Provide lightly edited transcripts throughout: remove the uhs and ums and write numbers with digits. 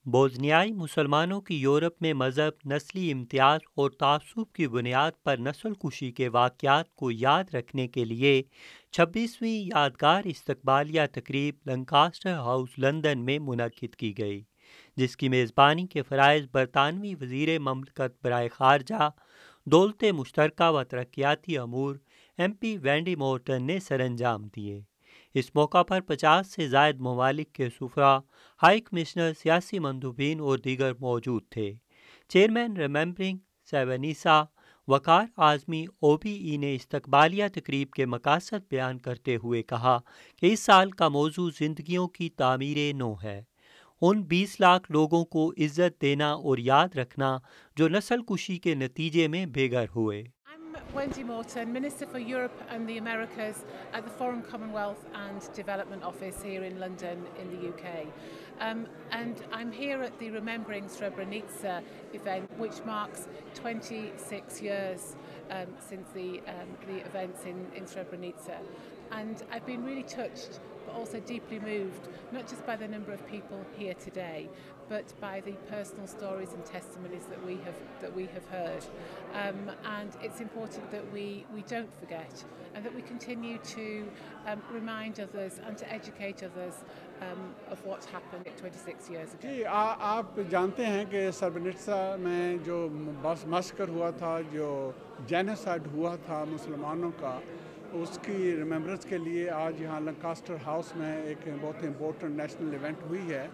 बोस्नियाई मुसलमानों की यूरोप में मज़हब, नस्ली इम्तियाज़ और तासुब की बुनियाद पर नस्लकुशी के वाक़यात को याद रखने के लिए 26वीं यादगार इस्तकबालिया तकरीब लंकास्टर हाउस लंदन में मुनक़िद की गई, जिसकी मेज़बानी के फ़राइज़ बरतानवी वज़ीर ममलकत बराए ख़ारजा, दौलत मुश्तरका व तरक्याती अमूर MP वेंडी मोर्टन ने सरअंजाम दिए। इस मौका पर 50 से ज़ायद ममालिक के सुफरा, हाई कमिश्नर, सियासी मंदूबीन और दीगर मौजूद थे। चेयरमैन रिमेंबरिंग सेवनीसा वकार आज़मी OBE ने इस्तकबालिया तकरीब के मकासद बयान करते हुए कहा कि इस साल का मौजू ज़िंदगियों की तामीर नो है। उन 20 लाख लोगों को इज्जत देना और याद रखना जो नस्ल कुशी के नतीजे में बेघर हुए। I'm Wendy Morton, Minister for Europe and the Americas at the Foreign Commonwealth and Development Office here in London in the UK. And I'm here at the Remembering Srebrenica event, which marks 26 years since the events in Srebrenica. And I've been really touched but also deeply moved, not just by the number of people here today, but by the personal stories and testimonies that we have heard. And it's important that we don't forget and that we continue to remind others and to educate others of what happened 26 years ago. जी आप जानते हैं कि सरबनिट्सा में जो बस मस्कर हुआ था, जो जेनोसाइड हुआ था मुसलमानों का, उसकी रिमेम्बरेंस के लिए आज यहाँ लंकास्टर हाउस में एक बहुत इम्पोर्टेंट नेशनल इवेंट हुई है,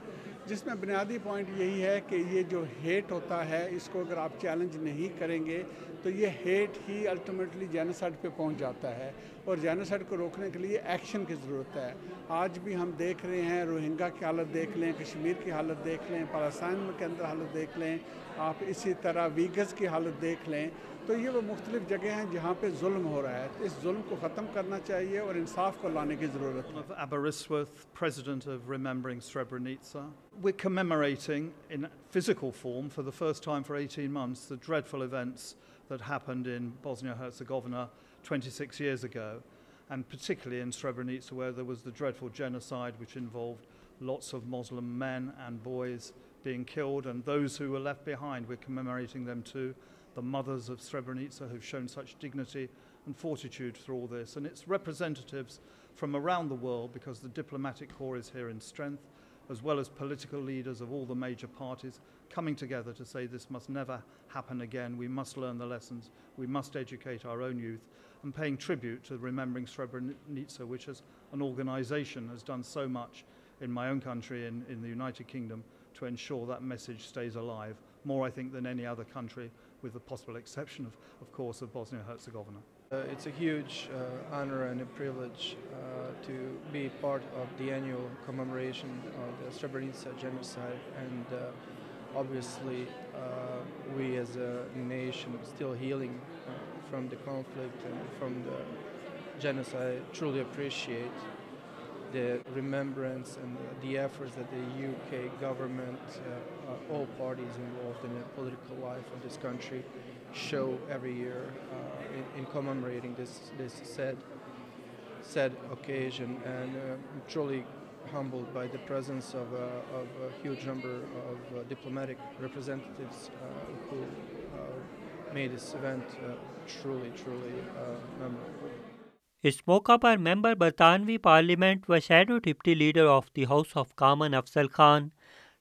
जिसमें बुनियादी पॉइंट यही है कि ये जो हेट होता है, इसको अगर आप चैलेंज नहीं करेंगे तो ये हेट ही अल्टीमेटली जेनोसाइड पे पहुंच जाता है और जेनोसाइड को रोकने के लिए एक्शन की ज़रूरत है। आज भी हम देख रहे हैं, रोहिंग्या की हालत देख लें, कश्मीर की हालत देख लें, पाकिस्तान के अंदर हालत देख लें, आप इसी तरह वीगस की हालत देख लें, तो ये वो मुख्तलिफ जगह हैं जहाँ पे जुल्म हो रहा है। तो इस जुल्म को ख़त्म करना चाहिए और इंसाफ को लाने की ज़रूरत है। Of Aberystwyth, President of Remembering Srebrenica. We're commemorating in physical form for the first time for 18 months the dreadful events that happened in Bosnia-Herzegovina 26 years ago, and particularly in Srebrenica where there was the dreadful genocide which involved lots of Muslim men and boys being killed, and those who were left behind, we're commemorating them too. The mothers of Srebrenica who've shown such dignity and fortitude through all this, and it's representatives from around the world, because the diplomatic corps is here in strength, as well as political leaders of all the major parties coming together to say this must never happen again. We must learn the lessons, we must educate our own youth, and paying tribute to Remembering Srebrenica, which as an organisation has done so much in my own country, in the United Kingdom, to ensure that message stays alive, more I think than any other country, with the possible exception of course, of Bosnia-Herzegovina. It's a huge honor and a privilege to be part of the annual commemoration of the Srebrenica Genocide, and obviously we as a nation still healing from the conflict and from the genocide truly appreciate the remembrance and the efforts that the UK government, all parties involved in the political life of this country, show every year in commemorating this sad occasion, and I'm truly humbled by the presence of a huge number of diplomatic representatives who made this event truly memorable. इस मौका पर member बरतानवी parliament व shadow deputy leader of the house of common Afzal Khan,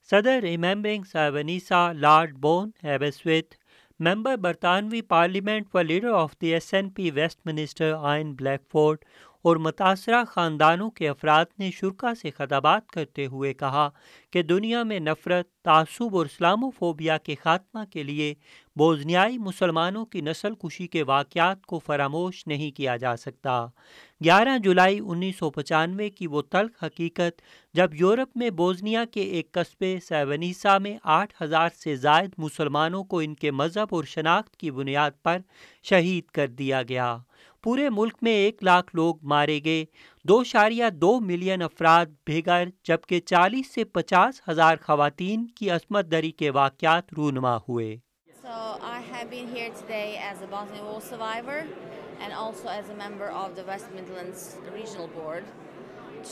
सदर remembering सेवनीसा Lord Bone Aberystwyth, member बरतानवी parliament व leader of the SNP Westminster Ian Blackford और मुतासरा ख़ानदानों के अफराद ने शुरा से खताबात करते हुए कहा कि दुनिया में नफ़रत, तासुब और इस्लामोफोबिया के ख़ात्मा के लिए बोस्नियाई मुसलमानों की नस्ल कुशी के वाक़यात को फरामोश नहीं किया जा सकता। 11 जुलाई 1995 की वो तल्ख़ हकीकत जब यूरोप में बोस्निया के एक कस्बे सेवनीसा में 8000 से ज़ायद मुसलमानों को इनके मज़हब और शनाख्त की बुनियाद पर शहीद कर दिया गया। पूरे मुल्क में 1 लाख लोग मारे गए, 2.2 मिलियन अफराद बेघर, जबकि 40 से 50 हज़ार ख़वातीन की अस्मत दरी के वाक़यात रूनुमा हुए। So I have been here today as a Bosnian war survivor and also as a member of the West Midlands Regional Board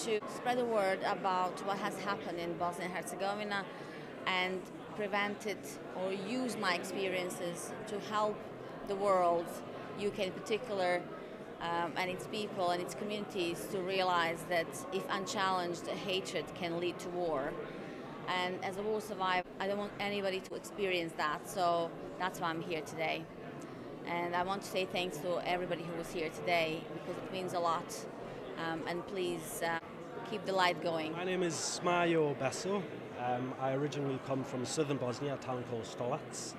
to spread the word about what has happened in Bosnia and Herzegovina and prevent it or use my experiences to help the world, UK in particular, and its people and its communities to realize that if unchallenged, hatred can lead to war. And as a war survivor, I don't want anybody to experience that, so that's why I'm here today. And I want to say thanks to everybody who was here today because it means a lot. And please keep the light going. My name is Smajo Beso. I originally come from southern Bosnia, a town called Stolac,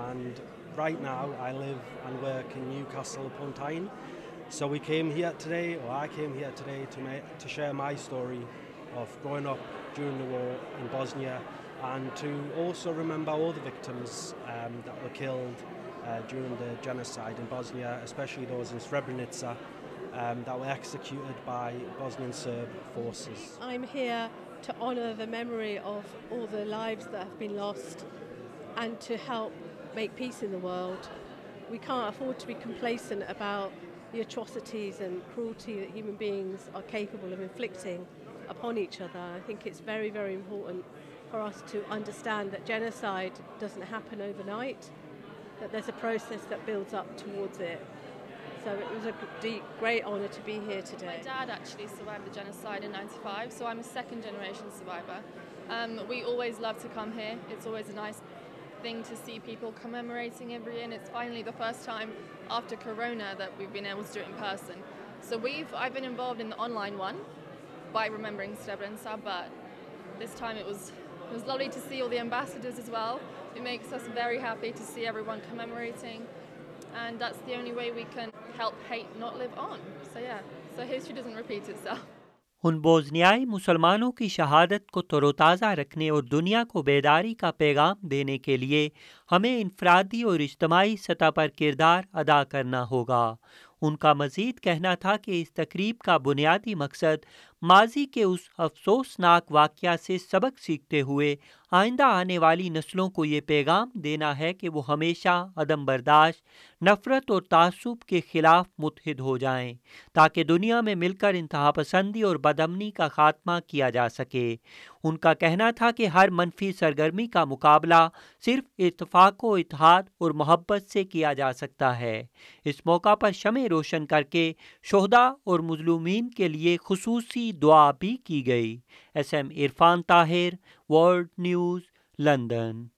and right now I live and work in Newcastle upon Tyne. So I came here today to share my story of growing up during the war in Bosnia and to also remember all the victims that were killed during the genocide in Bosnia, especially those in Srebrenica that were executed by Bosnian Serb forces. I'm here to honour the memory of all the lives that have been lost and to help make peace in the world. We can't afford to be complacent about the atrocities and cruelty that human beings are capable of inflicting upon each other. I think it's very, very important for us to understand that genocide doesn't happen overnight, that there's a process that builds up towards it. So it was a great honour to be here today. My dad actually survived the genocide in '95, so I'm a second generation survivor. We always love to come here. It's always a nice thing to see people commemorating every year, and it's finally the first time after Corona that we've been able to do it in person. So I've been involved in the online one by remembering Srebrenica, but this time it was lovely to see all the ambassadors as well. It makes us very happy to see everyone commemorating, and that's the only way we can help hate not live on. So history doesn't repeat itself. उन बोस्नियाई मुसलमानों की शहादत को तरोताज़ा रखने और दुनिया को बेदारी का पैगाम देने के लिए हमें इनफरादी और इज्तमाही सतह पर किरदार अदा करना होगा। उनका मज़ीद कहना था कि इस तकरीब का बुनियादी मकसद माजी के उस अफसोसनाक वाक़या से सबक सीखते हुए आइंदा आने वाली नस्लों को ये पैगाम देना है कि वो हमेशा अदम बर्दाश्त, नफ़रत और तासुब के ख़िलाफ़ मुत्हिद हो जाएं, ताकि दुनिया में मिलकर इंतहापसंदी और बदअमनी का ख़ात्मा किया जा सके। उनका कहना था कि हर मनफी सरगर्मी का मुकाबला सिर्फ इत्तफ़ाक़ व इत्तेहाद और मोहब्बत से किया जा सकता है। इस मौका पर शमे रोशन करके शोहदा और मज़लूमीन के लिए खुसूसी दुआ भी की गई। SM Irfan Tahir, world news, London.